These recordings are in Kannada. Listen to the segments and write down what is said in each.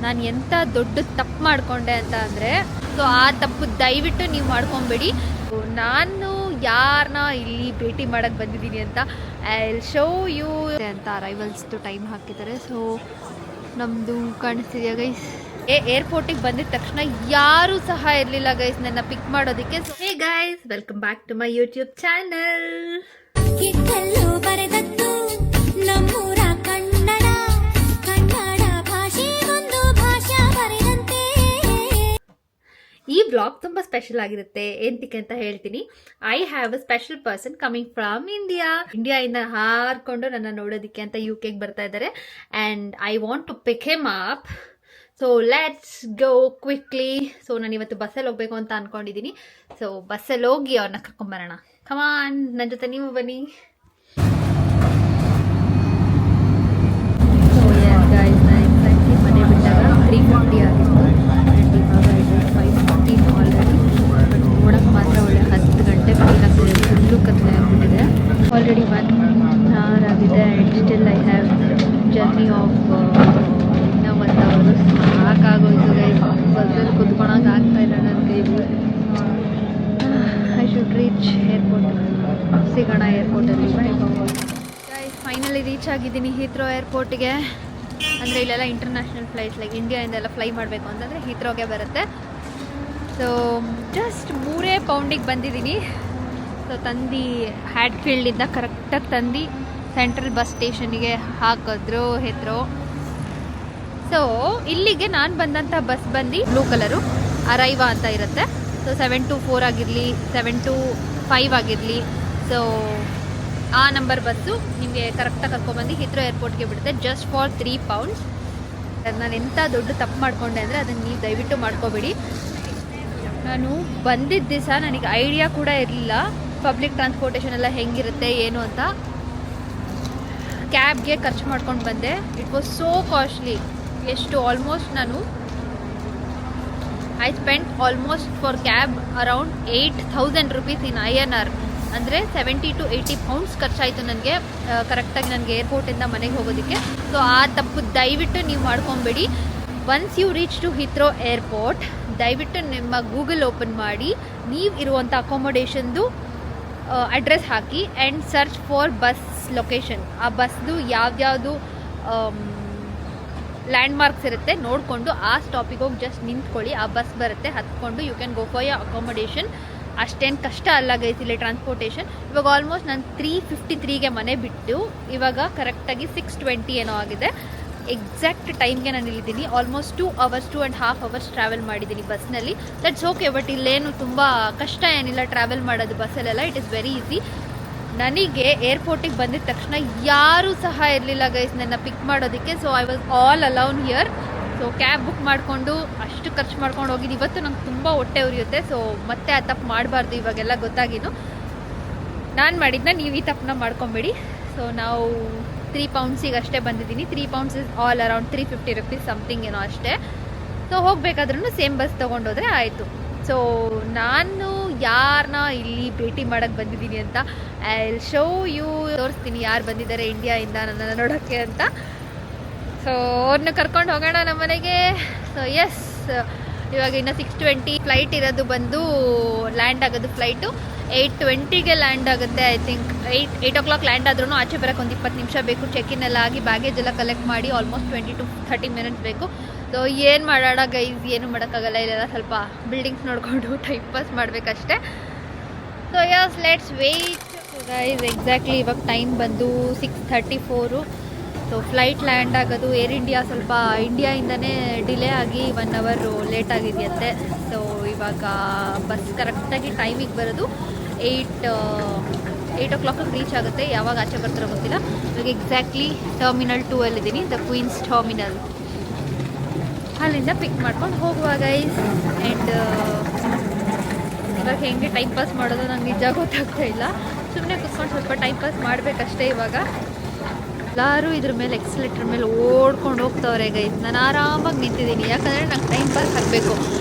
ನಾನು ಎಂಥ ದೊಡ್ಡ ತಪ್ಪು ಮಾಡಿಕೊಂಡೆ ಅಂತ ಅಂದರೆ, ಸೊ ಆ ತಪ್ಪು ದಯವಿಟ್ಟು ನೀವು ಮಾಡ್ಕೊಬೇಡಿ. ನಾನು ಯಾರನ್ನ ಇಲ್ಲಿ ಭೇಟಿ ಮಾಡೋಕ್ಕೆ ಬಂದಿದ್ದೀನಿ ಅಂತ ಐ ವಿಲ್ ಶೋ ಯು ಅಂತ ಅರೈವಲ್ಸ್ದು ಟೈಮ್ ಹಾಕಿದ್ದಾರೆ. ಸೊ ನಮ್ಮದು ಕಾಣಿಸ್ತಿದೆಯಾ ಗೈಸ್? ಏರ್ಪೋರ್ಟಿಗೆ ಬಂದಿದ ತಕ್ಷಣ ಯಾರೂ ಸಹ ಇರಲಿಲ್ಲ ಗೈಸ್ ನನ್ನ ಪಿಕ್ ಮಾಡೋದಕ್ಕೆ. So hey guys, welcome back to my YouTube channel. ಈ ವ್ಲಾಗ್ ತುಂಬ ಸ್ಪೆಷಲ್ ಆಗಿರುತ್ತೆ. ಎಂತಕ್ಕೆ ಅಂತ ಹೇಳ್ತೀನಿ. I have a special person coming from ಇಂಡಿಯಾದಿಂದ ಹಾರ್ಕೊಂಡು ನನ್ನ ನೋಡೋದಕ್ಕೆ ಅಂತ UK ಬರ್ತಾ ಇದ್ದಾರೆ. And I want to pick him up. So let's go quickly. So ನಾನು ಇವತ್ತು ಬಸ್ಸಲ್ಲಿ ಹೋಗ್ಬೇಕು ಅಂತ ಅನ್ಕೊಂಡಿದ್ದೀನಿ. ಸೊ ಬಸ್ಸಲ್ಲಿ ಹೋಗಿ ಅವ್ರನ್ನ ಕರ್ಕೊಂಬರೋಣ. ಕಮಾನ್, ನನ್ನ ಜೊತೆ ನೀವು ಬನ್ನಿ. ಸೊ ಗೈಸ್, ಮನೆ ಬಿಟ್ಟಾಗ 3:40 ಆಗಿತ್ತು. ನೋಡಕ್ಕೆ ಮಾತ್ರ ಒಳ್ಳೆ 10 ಗಂಟೆ ಆಗ್ತಿದೆ. ಫುಲ್ಲು ಕತ್ಲೆ ಆಗಿಬಿಟ್ಟಿದೆ. ಆಲ್ರೆಡಿ 1 hour ಆಗಿದೆ. And still I have journey of ಇನ್ನೂ 1 hour. ಸಾಕಾಗೋಯ್ತು ಗೈಸ್. ಬಸ್ಸಲ್ಲಿ ಕುತ್ಕೊಳಕ್ಕೆ ಆಗ್ತಾ ಇಲ್ಲ ನನ್ನ ಕೈಲಿ. I should reach airport. ಸಿಗೋಣ ಏರ್ಪೋರ್ಟಲ್ಲಿ. ಗೈಸ್, ಫೈನಲಿ ರೀಚ್ ಆಗಿದ್ದೀನಿ ಹೀತ್ರೋ ಏರ್ಪೋರ್ಟಿಗೆ. ಅಂದರೆ ಇಲ್ಲೆಲ್ಲ ಇಂಟರ್ನ್ಯಾಷನಲ್ ಫ್ಲೈಟ್ಸ್ ಲೈಕ್ ಇಂಡಿಯಾಯಿಂದೆಲ್ಲ ಫ್ಲೈ ಮಾಡಬೇಕು ಅಂತಂದರೆ ಹೀತ್ರೋಗೆ ಬರುತ್ತೆ. ಸೊ ಜಸ್ಟ್ 3 ಪೌಂಡಿಗೆ ಬಂದಿದ್ದೀನಿ. ಸೊ ತಂದು ಹ್ಯಾಟ್ಫೀಲ್ಡಿಂದ ಕರೆಕ್ಟಾಗಿ ತಂದು ಸೆಂಟ್ರಲ್ ಬಸ್ ಸ್ಟೇಷನಿಗೆ ಹಾಕಿದ್ರು ಹೀತ್ರೋ. ಸೊ ಇಲ್ಲಿಗೆ ನಾನು ಬಂದಂಥ ಬಸ್ ಬಂದು ಬ್ಲೂ ಕಲರು ಅರೈವಾ ಅಂತ ಇರುತ್ತೆ. ಸೊ 7 to 4 ಆಗಿರಲಿ, 7 to 5 ಆಗಿರಲಿ, ಸೊ ಆ ನಂಬರ್ ಬಸ್ಸು ನಿಮಗೆ ಕರೆಕ್ಟಾಗಿ ಕರ್ಕೊಬಂದು ಹೀತ್ರೋ ಏರ್ಪೋರ್ಟ್ಗೆ ಬಿಡುತ್ತೆ ಜಸ್ಟ್ ಫಾರ್ 3 pounds. ನಾನು ಎಂಥ ದೊಡ್ಡ ತಪ್ಪು ಮಾಡಿಕೊಂಡೆ ಅಂದರೆ ಅದನ್ನು ನೀವು ದಯವಿಟ್ಟು ಮಾಡ್ಕೋಬೇಡಿ. ನಾನು ಬಂದಿದ್ದ ದಿವಸ ನನಗೆ ಐಡಿಯಾ ಕೂಡ ಇರಲಿಲ್ಲ ಪಬ್ಲಿಕ್ ಟ್ರಾನ್ಸ್ಪೋರ್ಟೇಷನ್ ಎಲ್ಲ ಹೆಂಗಿರುತ್ತೆ ಏನು ಅಂತ. ಕ್ಯಾಬ್ಗೆ ಖರ್ಚು ಮಾಡ್ಕೊಂಡು ಬಂದೆ. It was so costly. ಎಷ್ಟು almost I spent almost for cab around 8,000 rupees in INR. ಅಂದರೆ 70 to 80 pounds ಖರ್ಚಾಯಿತು ನನಗೆ ಕರೆಕ್ಟಾಗಿ ನನಗೆ ಏರ್ಪೋರ್ಟಿಂದ ಮನೆಗೆ ಹೋಗೋದಕ್ಕೆ. ಸೊ ಆ ತಪ್ಪು ದಯವಿಟ್ಟು ನೀವು ಮಾಡ್ಕೊಬೇಡಿ. Once you reach to Heathrow airport, ದಯವಿಟ್ಟು ನಿಮ್ಮ ಗೂಗಲ್ ಓಪನ್ ಮಾಡಿ ನೀವು ಇರುವಂಥ ಅಕೊಮೊಡೇಷನ್ದು ಅಡ್ರೆಸ್ ಹಾಕಿ and search for bus location. ಆ ಬಸ್ದು ಯಾವ್ದ್ಯಾವುದು ಲ್ಯಾಂಡ್ಮಾರ್ಕ್ಸ್ ಇರುತ್ತೆ ನೋಡಿಕೊಂಡು ಆ ಸ್ಟಾಪಿಗೆ ಹೋಗಿ ಜಸ್ಟ್ ನಿಂತ್ಕೊಳ್ಳಿ. ಆ ಬಸ್ ಬರುತ್ತೆ, ಹತ್ಕೊಂಡು you can go for your accommodation. ಅಷ್ಟೇನು ಕಷ್ಟ ಅಲ್ಲ ಗೈಸ್ ಇಲ್ಲಿ ಟ್ರಾನ್ಸ್ಪೋರ್ಟೇಷನ್. ಇವಾಗ ಆಲ್ಮೋಸ್ಟ್ ನಾನು 3:53ಗೆ ಮನೆ ಬಿಟ್ಟು ಇವಾಗ ಕರೆಕ್ಟಾಗಿ 6:20 ಏನೋ ಆಗಿದೆ. ಎಕ್ಸಾಕ್ಟ್ ಟೈಮ್ಗೆ ನಾನು ಇಲ್ಲಿದ್ದೀನಿ. ಆಲ್ಮೋಸ್ಟ್ 2 hours 2.5 hours ಟ್ರಾವೆಲ್ ಮಾಡಿದ್ದೀನಿ ಬಸ್ನಲ್ಲಿ. That's okay. ಬಟ್ ಇಲ್ಲೇನು ತುಂಬ ಕಷ್ಟ ಏನಿಲ್ಲ ಟ್ರಾವೆಲ್ ಮಾಡೋದು ಬಸ್ಸಲ್ಲೆಲ್ಲ. It is very easy. ನನಗೆ ಏರ್ಪೋರ್ಟಿಗೆ ಬಂದಿದ ತಕ್ಷಣ ಯಾರೂ ಸಹ ಇರಲಿಲ್ಲ ಗೈಸ್ ನನ್ನ ಪಿಕ್ ಮಾಡೋದಕ್ಕೆ. So I was all alone here. So cab book ಮಾಡಿಕೊಂಡು ಅಷ್ಟು ಖರ್ಚು ಮಾಡ್ಕೊಂಡು ಹೋಗಿದ್ದು. ಇವತ್ತು ನಂಗೆ ತುಂಬ ಹೊಟ್ಟೆ ಉರಿಯುತ್ತೆ. ಸೊ ಮತ್ತೆ ಆ ತಪ್ಪು ಮಾಡಬಾರ್ದು. ಇವಾಗೆಲ್ಲ ಗೊತ್ತಾಗಿದ್ದು ನಾನು ಮಾಡಿದ್ನ ನೀವು ಈ ತಪ್ಪನ್ನ ಮಾಡ್ಕೊಬೇಡಿ. ಸೊ ನಾವು 3 pounds ಅಷ್ಟೇ ಬಂದಿದ್ದೀನಿ. 3 pounds is all around 350 rupees something ಏನೋ ಅಷ್ಟೇ. ಸೊ ಹೋಗಬೇಕಾದ್ರೂ ಸೇಮ್ ಬಸ್ ತೊಗೊಂಡೋದ್ರೆ ಆಯಿತು. ಸೊ ನಾನು ಯಾರನ್ನ ಇಲ್ಲಿ ಭೇಟಿ ಮಾಡೋಕ್ಕೆ ಬಂದಿದ್ದೀನಿ ಅಂತ ಐ ವಿಲ್ ಶೋ ಯು. ತೋರಿಸ್ತೀನಿ ಯಾರು ಬಂದಿದ್ದಾರೆ ಇಂಡಿಯಾಯಿಂದ ನನ್ನನ್ನು ನೋಡೋಕ್ಕೆ ಅಂತ. ಸೊ ಅವ್ರನ್ನ ಕರ್ಕೊಂಡು ಹೋಗೋಣ ನಮ್ಮ ಮನೆಗೆ. ಸೊ ಎಸ್, ಇವಾಗ ಇನ್ನು 6:20 ಫ್ಲೈಟ್ ಇರೋದು. ಬಂದು ಲ್ಯಾಂಡ್ ಆಗೋದು ಫ್ಲೈಟು 8:20ಗೆ ಲ್ಯಾಂಡ್ ಆಗುತ್ತೆ. ಐ ಥಿಂಕ್ 8 o'clock ಲ್ಯಾಂಡ್ ಆದ್ರೂ ಆಚೆ ಬರೋಕ್ಕೆ ಒಂದು 20 ನಿಮಿಷ ಬೇಕು. ಚೆಕ್-ಇನ್ ಎಲ್ಲ ಆಗಿ ಬ್ಯಾಗೇಜ್ ಎಲ್ಲ ಕಲೆಕ್ಟ್ ಮಾಡಿ ಆಲ್ಮೋಸ್ಟ್ 20 to 30 minutes ಬೇಕು. ಸೊ ಏನು ಮಾಡೋಣ ಗೈಸ್, ಏನು ಮಾಡೋಕ್ಕಾಗಲ್ಲ. ಇಲ್ಲೆಲ್ಲ ಸ್ವಲ್ಪ ಬಿಲ್ಡಿಂಗ್ಸ್ ನೋಡಿಕೊಂಡು ಟೈಮ್ ಪಾಸ್ ಮಾಡಬೇಕಷ್ಟೆ. So yes, let's wait guys. Exactly ಇವಾಗ ಟೈಮ್ ಬಂದು 6:34. ಸೊ ಫ್ಲೈಟ್ ಲ್ಯಾಂಡ್ ಆಗೋದು ಏರ್ ಇಂಡಿಯಾ ಸ್ವಲ್ಪ ಇಂಡಿಯಾಯಿಂದನೇ ಡಿಲೇ ಆಗಿ 1 hour ಲೇಟ್ ಆಗಿದೆಯಂತೆ. ಸೊ ಇವಾಗ ಬಸ್ ಕರೆಕ್ಟಾಗಿ ಟೈಮಿಗೆ ಬರೋದು 8 o'clock ರೀಚ್ ಆಗುತ್ತೆ. ಯಾವಾಗ ಆಚೆ ಬರ್ತಾರೋ ಗೊತ್ತಿಲ್ಲ. ಇವಾಗ ಎಕ್ಸಾಕ್ಟ್ಲಿ ಟರ್ಮಿನಲ್ 2 ಅಲ್ಲಿದ್ದೀನಿ, ದ ಕ್ವೀನ್ಸ್ ಟರ್ಮಿನಲ್. ಅಲ್ಲಿಂದ ಪಿಕ್ ಮಾಡ್ಕೊಂಡು ಹೋಗುವ ಗೈಸ್. ಆ್ಯಂಡ್ ಇವಾಗ ಹೆಂಗೆ ಟೈಮ್ ಪಾಸ್ ಮಾಡೋದು ನಂಗೆ ನಿಜ ಗೊತ್ತಾಗ್ತಾ ಇಲ್ಲ. ಸುಮ್ಮನೆ ಕುತ್ಕೊಂಡು ಸ್ವಲ್ಪ ಟೈಮ್ ಪಾಸ್ ಮಾಡಬೇಕಷ್ಟೇ. ಇವಾಗ ಎಲ್ಲರೂ ಇದ್ರ ಮೇಲೆ ಎಕ್ಸಲೇಟರ್ ಮೇಲೆ ಓಡ್ಕೊಂಡು ಹೋಗ್ತವ್ರೆ ಗೈಸ್. ನಾನು ಆರಾಮಾಗಿ ನಿಂತಿದ್ದೀನಿ. ಯಾಕಂದರೆ ನಂಗೆ ಟೈಮ್ ಪಾಸ್ ಆಗಬೇಕು.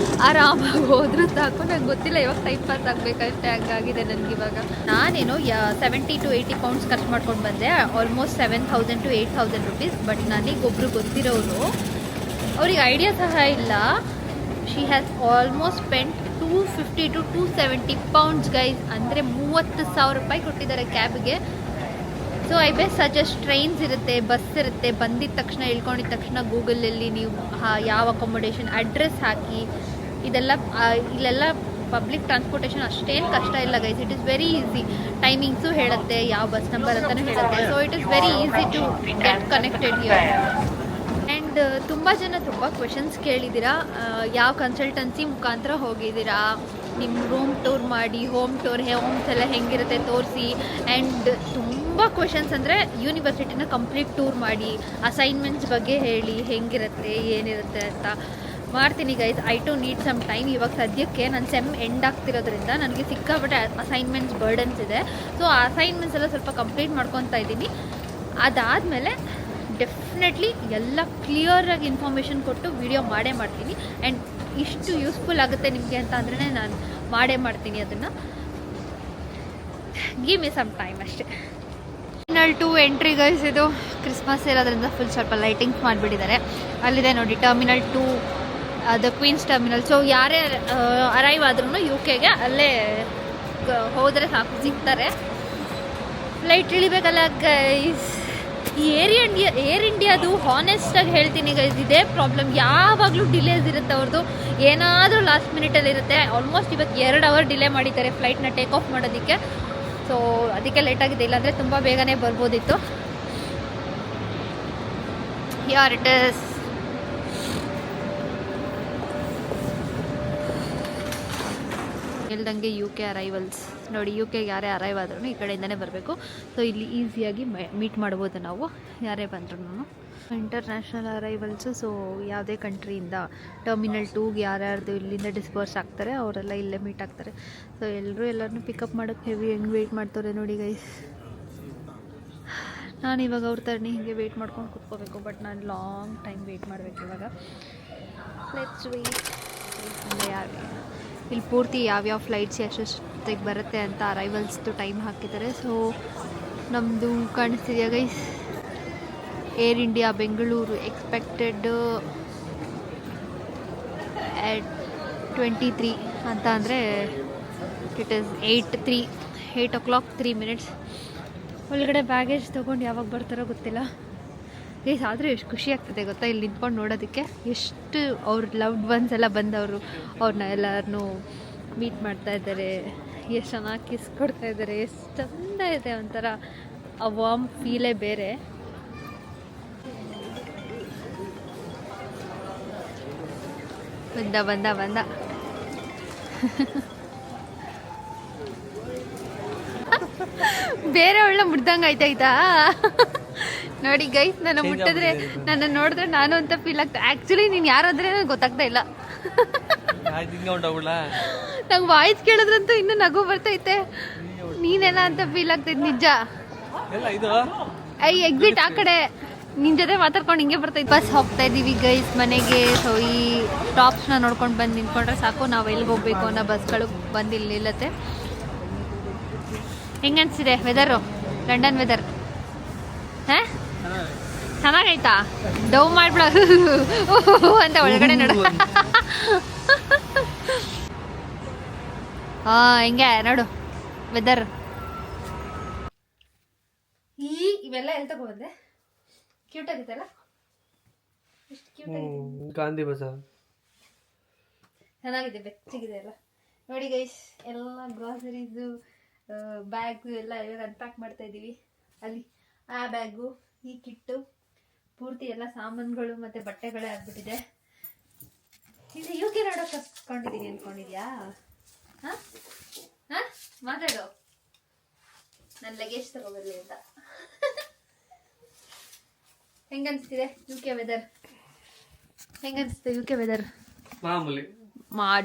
ಆರಾಮಾಗಿ ಹೋದ್ರೂ ಸಾಕು. ನಂಗೆ ಗೊತ್ತಿಲ್ಲ ಇವಾಗ ಟೈಮ್ ಪಾಸ್ ಆಗಬೇಕಷ್ಟೇ. ಹಂಗಾಗಿದೆ ನನಗಿವಾಗ. ನಾನೇನು 70 to 80 pounds ಖರ್ಚು ಮಾಡ್ಕೊಂಡು ಬಂದೆ. Almost 7,000 to 8,000 rupees. ಬಟ್ ನನಗೊಬ್ಬರು ಗೊತ್ತಿರೋರು ಅವ್ರಿಗೆ ಐಡಿಯಾ ಸಹ ಇಲ್ಲ. She has almost spent 250 to 270 pounds guys, ಅಂದರೆ 30,000 ರೂಪಾಯಿ ಕೊಟ್ಟಿದ್ದಾರೆ ಕ್ಯಾಬ್ಗೆ. So I best suggest trains ಇರುತ್ತೆ, ಬಸ್ ಇರುತ್ತೆ. ಬಂದಿದ್ದ ತಕ್ಷಣ ಇಳ್ಕೊಂಡಿದ್ದ ತಕ್ಷಣ ಗೂಗಲಲ್ಲಿ ನೀವು ಯಾವ ಅಕೊಮಡೇಷನ್ ಅಡ್ರೆಸ್ ಹಾಕಿ, ಇಲ್ಲೆಲ್ಲ ಪಬ್ಲಿಕ್ ಟ್ರಾನ್ಸ್ಪೋರ್ಟೇಷನ್ ಅಷ್ಟೇನು ಕಷ್ಟ ಇಲ್ಲ guys. It is very easy. Timings ಹೇಳುತ್ತೆ, ಯಾವ ಬಸ್ ನಂಬರ್ ಅಂತಲೂ ಹೇಳುತ್ತೆ. So it is very easy to get connected here. And ತುಂಬ ಜನ ತುಂಬ ಕ್ವೆಶನ್ಸ್ ಕೇಳಿದ್ದೀರಾ, ಯಾವ ಕನ್ಸಲ್ಟೆನ್ಸಿ ಮುಖಾಂತರ ಹೋಗಿದ್ದೀರಾ, ನಿಮ್ಮ ರೂಮ್ ಟೂರ್ ಮಾಡಿ, ಹೋಮ್ ಹೋಮ್ಸ್ ಎಲ್ಲ ಹೆಂಗಿರುತ್ತೆ ತೋರಿಸಿ. ಆ್ಯಂಡ್ ತುಂಬ ಕ್ವೆಶನ್ಸ್ ಅಂದರೆ ಯೂನಿವರ್ಸಿಟಿನ ಕಂಪ್ಲೀಟ್ ಟೂರ್ ಮಾಡಿ, ಅಸೈನ್ಮೆಂಟ್ಸ್ ಬಗ್ಗೆ ಹೇಳಿ, ಹೆಂಗಿರುತ್ತೆ ಏನಿರುತ್ತೆ ಅಂತ. ಮಾಡ್ತೀನಿ guys. I to need some time. ಇವಾಗ ಸದ್ಯಕ್ಕೆ ನನ್ನ ಸೆಮ್ ಎಂಡ್ ಆಗ್ತಿರೋದ್ರಿಂದ ನನಗೆ ಸಿಕ್ಕಾಪಟ್ಟೆ ಅಸೈನ್ಮೆಂಟ್ಸ್ ಬರ್ಡನ್ಸ್ ಇದೆ. ಸೊ ಆ ಅಸೈನ್ಮೆಂಟ್ಸ್ ಎಲ್ಲ ಸ್ವಲ್ಪ ಕಂಪ್ಲೀಟ್ ಮಾಡ್ಕೊತಾ ಇದ್ದೀನಿ. ಅದಾದಮೇಲೆ ಡೆಫಿನೆಟ್ಲಿ ಎಲ್ಲ ಕ್ಲಿಯರಾಗಿ ಇನ್ಫಾರ್ಮೇಷನ್ ಕೊಟ್ಟು ವಿಡಿಯೋ ಮಾಡ್ತೀನಿ. ಆ್ಯಂಡ್ ಇಷ್ಟು ಯೂಸ್ಫುಲ್ ಆಗುತ್ತೆ ನಿಮಗೆ ಅಂತ ಅಂದ್ರೆ ನಾನು ಮಾಡ್ತೀನಿ ಅದನ್ನು. ಗಿವ್ ಮಿ ಸಮ್ ಟೈಮ್ ಅಷ್ಟೇ. Terminal 2 entry guys. ಇದು ಕ್ರಿಸ್ಮಸ್ ಇರೋದ್ರಿಂದ ಫುಲ್ ಸ್ವಲ್ಪ ಲೈಟಿಂಗ್ಸ್ ಮಾಡಿಬಿಟ್ಟಿದ್ದಾರೆ. ಅಲ್ಲಿದೆ ನೋಡಿ ಟರ್ಮಿನಲ್ 2, ಅದು ಕ್ವೀನ್ಸ್ ಟರ್ಮಿನಲ್. ಸೊ ಯಾರೇ ಅರೈವ್ ಆದ್ರೂ UK ಅಲ್ಲೇ ಹೋದರೆ ಸಾಕು, ಸಿಗ್ತಾರೆ. ಫ್ಲೈಟ್ ಇಳಿಬೇಕಲ್ಲ ಗೈಸ್. ಈ ಏರ್ ಇಂಡಿಯಾದು ಹಾನೆಸ್ಟಾಗಿ ಹೇಳ್ತೀನಿ ಗೈಸ್, ಇದೇ ಪ್ರಾಬ್ಲಮ್. ಯಾವಾಗಲೂ ಡಿಲೇಸ್ ಇರುತ್ತೆ ಅವ್ರದ್ದು, ಏನಾದರೂ ಲಾಸ್ಟ್ ಮಿನಿಟಲ್ಲಿ ಇರುತ್ತೆ. ಆಲ್ಮೋಸ್ಟ್ ಇವತ್ತು 2 ಅವರ್ ಡಿಲೇ ಮಾಡಿದ್ದಾರೆ ಫ್ಲೈಟ್ನ ಟೇಕ್ ಆಫ್ ಮಾಡೋದಕ್ಕೆ. ಸೊ ಅದಕ್ಕೆ ಲೇಟಾಗಿದೆ, ಇಲ್ಲಾಂದರೆ ತುಂಬ ಬೇಗನೆ ಬರ್ಬೋದಿತ್ತು. ಯಾರ್ ಇಟ್ ಇಸ್. ಹೇಳ್ದಂಗೆ UK ಅರೈವಲ್ಸ್ ನೋಡಿ. UKಗೆ ಯಾರೇ ಅರೈವ್ ಆದ್ರೂ ಈ ಕಡೆಯಿಂದನೇ ಬರಬೇಕು. ಸೊ ಇಲ್ಲಿ ಈಸಿಯಾಗಿ ಮೀಟ್ ಮಾಡ್ಬೋದು ನಾವು, ಯಾರೇ ಬಂದ್ರೂ. International arrivals. ಸೊ ಯಾವುದೇ ಕಂಟ್ರಿಯಿಂದ ಟರ್ಮಿನಲ್ 2ಗೆ ಯಾರ್ಯಾರ್ದು ಇಲ್ಲಿಂದ ಡಿಸ್ಪರ್ಸ್ ಆಗ್ತಾರೆ ಅವರೆಲ್ಲ ಇಲ್ಲೇ ಮೀಟ್ ಆಗ್ತಾರೆ. ಸೊ ಎಲ್ಲರನ್ನೂ ಪಿಕಪ್ ಮಾಡೋಕ್ಕೆ ಹೆಂಗೆ ವೆಯ್ಟ್ ಮಾಡ್ತಾರೆ ನೋಡಿ ಗೈಸ್. ನಾನು ಇವಾಗ ಅವ್ರ ಥರನೇ ಹೀಗೆ ವೆಯ್ಟ್ ಮಾಡ್ಕೊಂಡು ಕೂತ್ಕೋಬೇಕು. ಬಟ್ ನಾನು ಲಾಂಗ್ ಟೈಮ್ ವೆಯ್ಟ್ ಮಾಡಬೇಕು ಇವಾಗ. Let's wait. ಇಲ್ಲಿ ಪೂರ್ತಿ ಯಾವ್ಯಾವ ಫ್ಲೈಟ್ಸ್ ಎಷ್ಟೊತ್ತಿಗೆ ಬರುತ್ತೆ ಅಂತ ಅರೈವಲ್ಸ್ದು ಟೈಮ್ ಹಾಕಿದ್ದಾರೆ. ಸೊ ನಮ್ಮದು ಕಾಣಿಸ್ತಿದೆಯಾ guys, air India Bengaluru expected at 23 ಅಂತ, ಅಂದರೆ ಇಟ್ ಈಸ್ 8 o'clock 3 minutes. ಒಳಗಡೆ ಬ್ಯಾಗೇಜ್ ತೊಗೊಂಡು ಯಾವಾಗ ಬರ್ತಾರೋ ಗೊತ್ತಿಲ್ಲ ಗೈಸ್. ಆದರೆ ಎಷ್ಟು ಖುಷಿ ಆಗ್ತದೆ ಗೊತ್ತಾ ಇಲ್ಲಿ ನಿಂತ್ಕೊಂಡು ನೋಡೋದಕ್ಕೆ. ಎಷ್ಟು ಅವ್ರ ಲವ್ಡ್ ಒನ್ಸ್ ಎಲ್ಲ ಬಂದವರು ಅವ್ರನ್ನ ಎಲ್ಲರನ್ನೂ ಮೀಟ್ ಮಾಡ್ತಾ ಇದ್ದಾರೆ, ಎಷ್ಟು ಚೆನ್ನಾಗಿ ಕಿಸ್ ಕೊಡ್ತಾ ಇದ್ದಾರೆ, ಎಷ್ಟು ಚಂದ ಇದೆ. ಒಂಥರ ಆ ವಾರ್ಮ್ ಫೀಲೇ ಬೇರೆ. ಬಂದ ಬೇರೆ ಒಳ್ಳೆ ಮುಡ್ದಂಗೆ ಆಯ್ತಾಯ್ತಾ ನೋಡಿ ಗೈಸ್. ನನ್ನ ಮುಟ್ಟಿದ್ರೆ, ನನ್ನ ನೋಡಿದ್ರೆ ನಾನು ಅಂತ ಫೀಲ್ ಆಗ್ತಾ. ಆ್ಯಕ್ಚುಲಿ ನೀನು ಯಾರಾದ್ರೆ ನನಗೆ ಗೊತ್ತಾಗ್ತಾ ಇಲ್ಲ. ನಂಗೆ ವಾಯ್ಸ್ ಕೇಳಿದ್ರಂತೂ ಇನ್ನೂ ನಗು ಬರ್ತೈತೆ. ನೀನೆಲ್ಲ ಅಂತ ಫೀಲ್ ಆಗ್ತೈತೆ ನಿಜ. ಎಕ್ಸಿಟ್ ಆ ಕಡೆ ನಿನ್ನ ಜೊತೆ ಮಾತಾಡ್ಕೊಂಡು ಹಿಂಗೆ ಬರ್ತೈತೆ. ಬಸ್ ಹೋಗ್ತಾ ಇದ್ದೀವಿ ಗೈಸ್ ಮನೆಗೆ. ಸೊ ಈ ಸ್ಟಾಪ್ಸ್ನ ನೋಡ್ಕೊಂಡು ಬಂದು ನಿಂತ್ಕೊಂಡ್ರೆ ಸಾಕು, ನಾವು ಎಲ್ಲಿಗೆ ಹೋಗ್ಬೇಕು ಅನ್ನೋ ಬಸ್ಗಳು ಬಂದು ಇಲ್ಲಿ ನಿಲ್ಲತ್ತೆ. ಹೆಂಗೆ ಅನಿಸಿದೆ ವೆದರು, ಲಂಡನ್ ವೆದರ್? ಹಾಂ ಚೆನ್ನಾಗೈತಾ? ಡವ್ ಮಾಡ್ಬಿಡ ಅಂತ ಒಳಗಡೆ ನೋಡು. ಹಿಂಗೆ ನೋಡು ವೆದರ್. ಇವೆಲ್ಲ ಎಲ್ಲಿ ತಗೋಬಂದೆ? ಕ್ಯೂಟ್ ಆಗಿತ್ತಲ್ಲ, ಎಷ್ಟು ಕ್ಯೂಟ್ ಆಗಿದೆ. ಗಾಂಧಿ ಬಜಾರ್ ಚೆನ್ನಾಗಿದೆ, ಬೆಚ್ಚಗಿದೆ ಎಲ್ಲ. ನೋಡಿ ಗೈಸ್, ಎಲ್ಲ ಗ್ರಾಸರೀಸು ಬ್ಯಾಗು ಎಲ್ಲ ಇವಾಗ ಅನ್ಪ್ಯಾಕ್ ಮಾಡ್ತಾ ಇದ್ದೀವಿ. ಅಲ್ಲಿ ಆ ಬ್ಯಾಗು, ಈ ಕಿಟ್ಟು, ಪೂರ್ತಿ ಎಲ್ಲ ಸಾಮಾನುಗಳು ಮತ್ತು ಬಟ್ಟೆಗಳೇ ಆಗ್ಬಿಟ್ಟಿದೆ. ಇದು UK ನೋಡೋಕೆ ಕಸ್ಕೊಂಡಿದ್ದೀನಿ ಅಂದ್ಕೊಂಡಿದ್ಯಾ? ಹಾಂ ಹಾಂ ಮಾತಾಡು. ನನ್ನ ಲಗೇಜ್ ತಗೋಬರ್ಲಿ ಅಂತ. ಹೆಂಗನ್ಸ್ತಿದೆ UK ವೆದರ್? ಹೆಂಗನ್ಸ್ತಿದೆ UK ವೆದರ್? ಮಾಮೂಲಿ.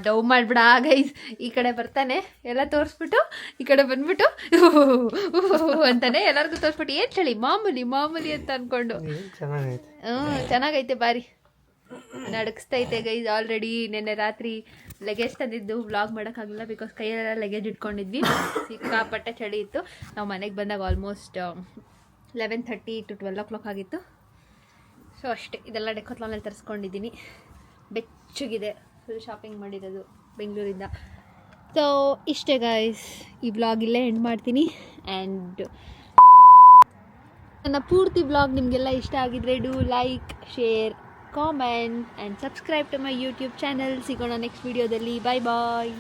ಡವ್ ಮಾಡ್ಬಿಡ ಗೈಸ್. ಈ ಕಡೆ ಬರ್ತಾನೆ ಎಲ್ಲ ತೋರಿಸ್ಬಿಟ್ಟು, ಈ ಕಡೆ ಬಂದ್ಬಿಟ್ಟು ಅಂತಾನೆ ಎಲ್ಲರಿಗೂ ತೋರಿಸ್ಬಿಟ್ಟು ಏನು ಚಳಿ ಮಾಮೂಲಿ ಅಂತ ಅನ್ಕೊಂಡು. ಚೆನ್ನಾಗೈತೆ ಬಾರಿ. ನಡಗಿಸ್ತೈತೆ ಗೈಸ್. ಆಲ್ರೆಡಿ ನಿನ್ನೆ ರಾತ್ರಿ ಲಗೇಜ್ ತಂದಿದ್ದು ವ್ಲಾಗ್ ಮಾಡೋಕ್ಕಾಗಲಿಲ್ಲ, ಬಿಕಾಸ್ ಕೈಯಲ್ಲೆಲ್ಲ ಲಗೇಜ್ ಇಟ್ಕೊಂಡಿದ್ವಿ. ಸಿಕ್ಕಾಪಟ್ಟೆ ಚಳಿ ಇತ್ತು. ನಾವು ಮನೆಗೆ ಬಂದಾಗ ಆಲ್ಮೋಸ್ಟ್ 11:30 to 12 o'clock ಆಗಿತ್ತು. ಸೊ ಅಷ್ಟೇ, ಇದೆಲ್ಲ ಡೆಕೋತ್ಲಾನಲ್ಲಿ ತರಿಸ್ಕೊಂಡಿದ್ದೀನಿ. ಬೆಚ್ಚಗಿದೆ, ಫುಲ್ ಶಾಪಿಂಗ್ ಮಾಡಿರೋದು ಬೆಂಗಳೂರಿಂದ. ಸೊ ಇಷ್ಟೇ ಗೈಸ್, ಈ ವ್ಲಾಗ್ ಇಲ್ಲೇ ಎಂಡ್ ಮಾಡ್ತೀನಿ. ಆ್ಯಂಡ್ ನನ್ನ ಪೂರ್ತಿ ವ್ಲಾಗ್ ನಿಮಗೆಲ್ಲ ಇಷ್ಟ ಆಗಿದ್ರೆ do like, share, comment and subscribe to my YouTube channel. ಸಿಗೋಣ ನೆಕ್ಸ್ಟ್ ವಿಡಿಯೋದಲ್ಲಿ. ಬಾಯ್ ಬಾಯ್.